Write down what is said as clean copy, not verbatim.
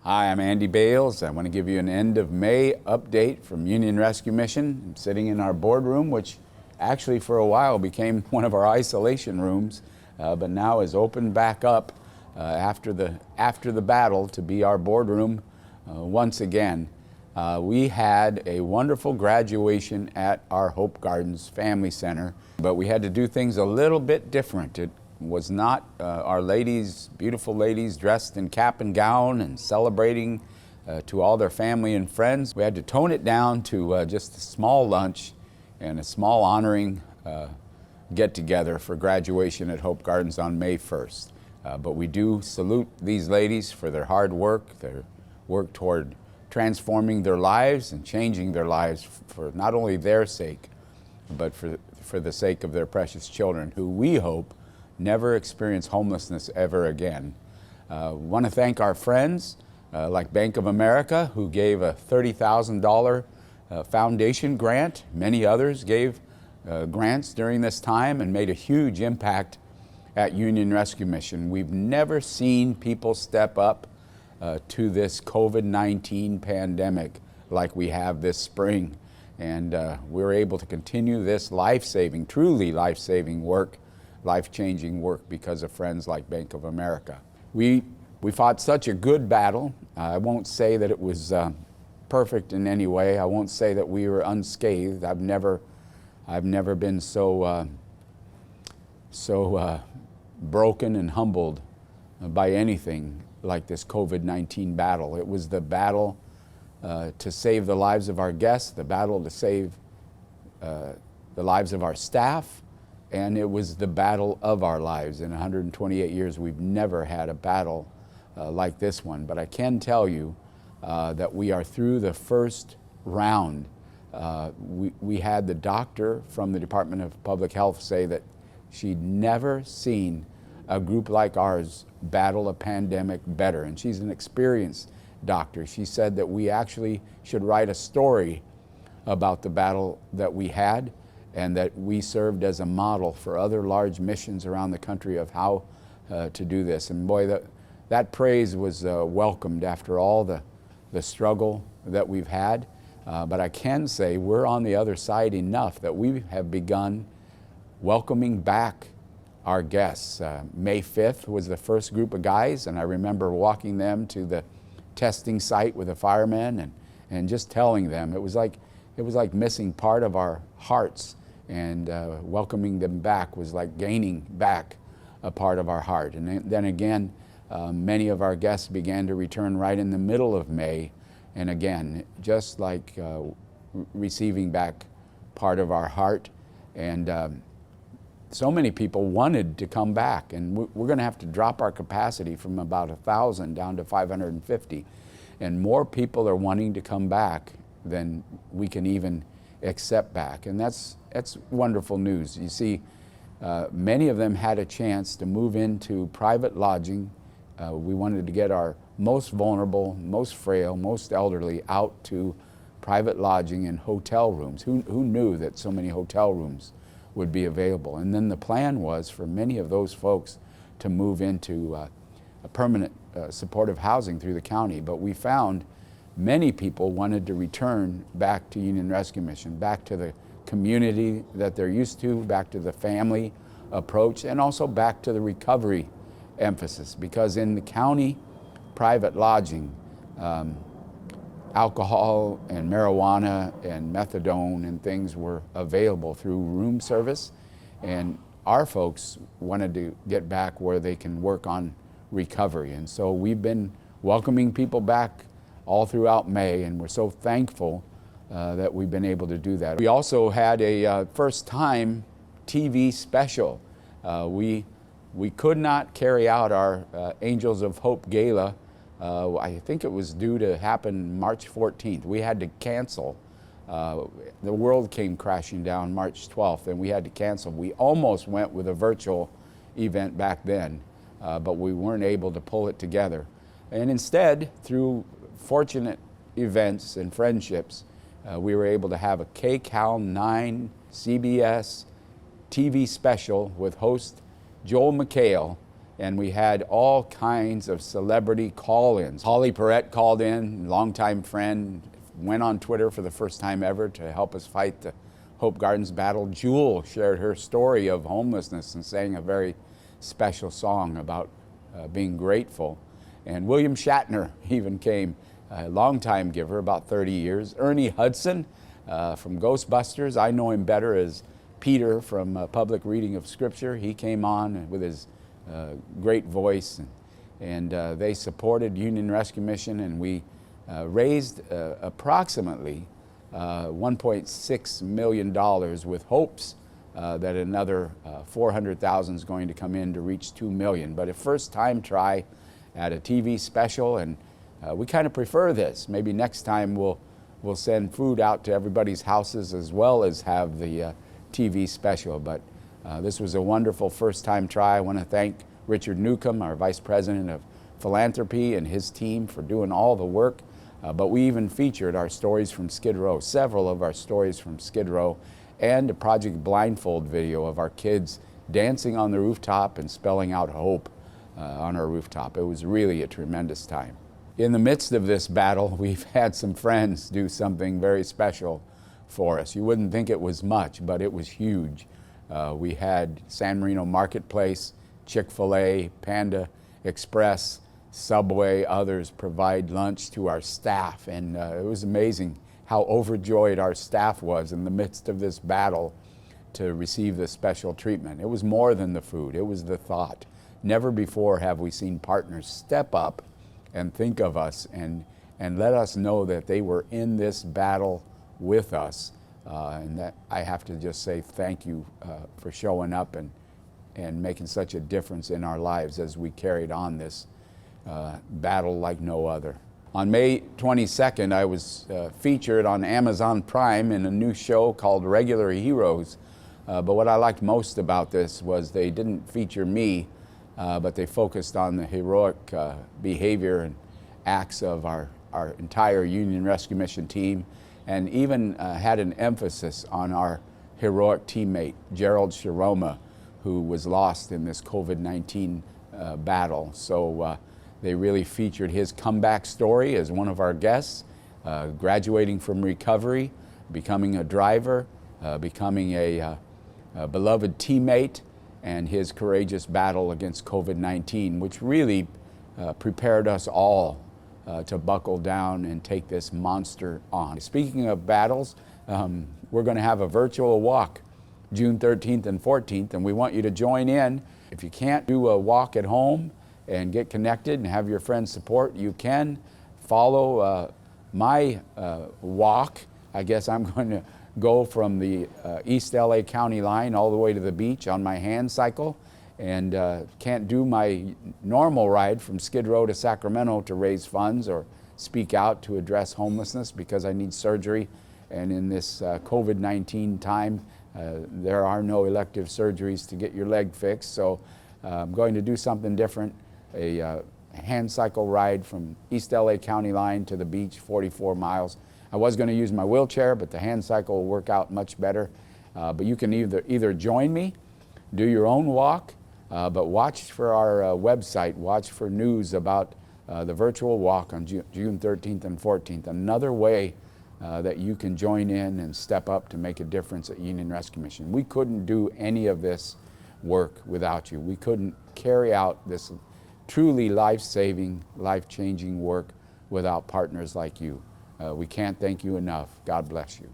Hi, I'm Andy Bales. I want to give you an end of May update from Union Rescue Mission. I'm sitting in our boardroom, which actually for a while became one of our isolation rooms, but now is opened back up after the battle to be our boardroom once again. We had a wonderful graduation at our Hope Gardens Family Center, but we had to do things a little bit different. It was not our ladies, beautiful ladies dressed in cap and gown and celebrating to all their family and friends. We had to tone it down to just a small lunch and a small honoring get-together for graduation at Hope Gardens on May 1st. But we do salute these ladies for their hard work, their work toward transforming their lives and changing their lives for not only their sake, but for the sake of their precious children, who we hope never experience homelessness ever again. Want to thank our friends like Bank of America, who gave a $30,000 foundation grant. Many others gave grants during this time and made a huge impact at Union Rescue Mission. We've never seen people step up to this COVID-19 pandemic like we have this spring. And we're able to continue this life-saving, truly life-saving work, life-changing work because of friends like Bank of America. We fought such a good battle. I won't say that it was perfect in any way. I won't say that we were unscathed. I've never been so broken and humbled by anything like this COVID-19 battle. It was the battle to save the lives of our guests, the battle to save the lives of our staff, and it was the battle of our lives. In 128 years, we've never had a battle like this one. But I can tell you that we are through the first round. We had the doctor from the Department of Public Health say that she'd never seen a group like ours battle a pandemic better. And she's an experienced doctor. She said that we actually should write a story about the battle that we had, and that we served as a model for other large missions around the country of how to do this. And boy, that praise was welcomed after all the struggle that we've had. But I can say we're on the other side enough that we have begun welcoming back our guests. May 5th was the first group of guys, and I remember walking them to the testing site with the firemen and just telling them it was like missing part of our hearts, and welcoming them back was like gaining back a part of our heart. And then again, many of our guests began to return right in the middle of May, and again, just like receiving back part of our heart. And so many people wanted to come back, and we're going to have to drop our capacity from about 1,000 down to 550. And more people are wanting to come back than we can even accept back. And that's wonderful news. You see, many of them had a chance to move into private lodging. We wanted to get our most vulnerable, most frail, most elderly out to private lodging and hotel rooms. Who knew that so many hotel rooms would be available? And then the plan was for many of those folks to move into a permanent supportive housing through the county. But we found many people wanted to return back to Union Rescue Mission, back to the community that they're used to, back to the family approach, and also back to the recovery emphasis. Because in the county private lodging, alcohol and marijuana and methadone and things were available through room service, and our folks wanted to get back where they can work on recovery. And so we've been welcoming people back all throughout May, and we're so thankful that we've been able to do that. We also had a first-time TV special. We could not carry out our Angels of Hope Gala. I think it was due to happen March 14th. We had to cancel. The world came crashing down March 12th, and we had to cancel. We almost went with a virtual event back then, but we weren't able to pull it together. And instead, through fortunate events and friendships, we were able to have a KCAL 9 CBS TV special with host Joel McHale and we had all kinds of celebrity call-ins. Holly Perrette called in, longtime friend, went on Twitter for the first time ever to help us fight the Hope Gardens battle. Jewel shared her story of homelessness and sang a very special song about being grateful. And William Shatner even came, a longtime giver, about 30 years. Ernie Hudson from Ghostbusters, I know him better as Peter from Public Reading of Scripture. He came on with his great voice, and they supported Union Rescue Mission, and we raised approximately $1.6 million with hopes that another 400,000 is going to come in to reach 2 million. But a first time try at a TV special, and we kind of prefer this. Maybe next time we'll send food out to everybody's houses as well as have the TV special. But this was a wonderful first time try. I want to thank Richard Newcomb, our Vice President of Philanthropy, and his team for doing all the work. But we even featured our stories from Skid Row, several of our stories from Skid Row, and a Project Blindfold video of our kids dancing on the rooftop and spelling out hope on our rooftop. It was really a tremendous time. In the midst of this battle, we've had some friends do something very special for us. You wouldn't think it was much, but it was huge. We had San Marino Marketplace, Chick-fil-A, Panda Express, Subway, others provide lunch to our staff, and it was amazing how overjoyed our staff was in the midst of this battle to receive this special treatment. It was more than the food, it was the thought. Never before have we seen partners step up and think of us and let us know that they were in this battle with us. And that I have to just say thank you for showing up and making such a difference in our lives as we carried on this battle like no other. On May 22nd, I was featured on Amazon Prime in a new show called Regular Heroes. But what I liked most about this was they didn't feature me, but they focused on the heroic behavior and acts of our entire Union Rescue Mission team, and even had an emphasis on our heroic teammate, Gerald Sharoma, who was lost in this COVID-19 battle. So they really featured his comeback story as one of our guests, graduating from recovery, becoming a driver, becoming a beloved teammate, and his courageous battle against COVID-19, which really prepared us all to buckle down and take this monster on. Speaking of battles, we're going to have a virtual walk June 13th and 14th, and we want you to join in. If you can't do a walk at home and get connected and have your friends support, you can follow my walk. I guess I'm going to go from the East LA County line all the way to the beach on my hand cycle, and can't do my normal ride from Skid Row to Sacramento to raise funds or speak out to address homelessness because I need surgery. And in this COVID-19 time, there are no elective surgeries to get your leg fixed. So I'm going to do something different, a hand cycle ride from East LA County line to the beach, 44 miles. I was going to use my wheelchair, but the hand cycle will work out much better. But you can either join me, do your own walk, but watch for our website, watch for news about the virtual walk on June 13th and 14th. Another way that you can join in and step up to make a difference at Union Rescue Mission. We couldn't do any of this work without you. We couldn't carry out this truly life-saving, life-changing work without partners like you. We can't thank you enough. God bless you.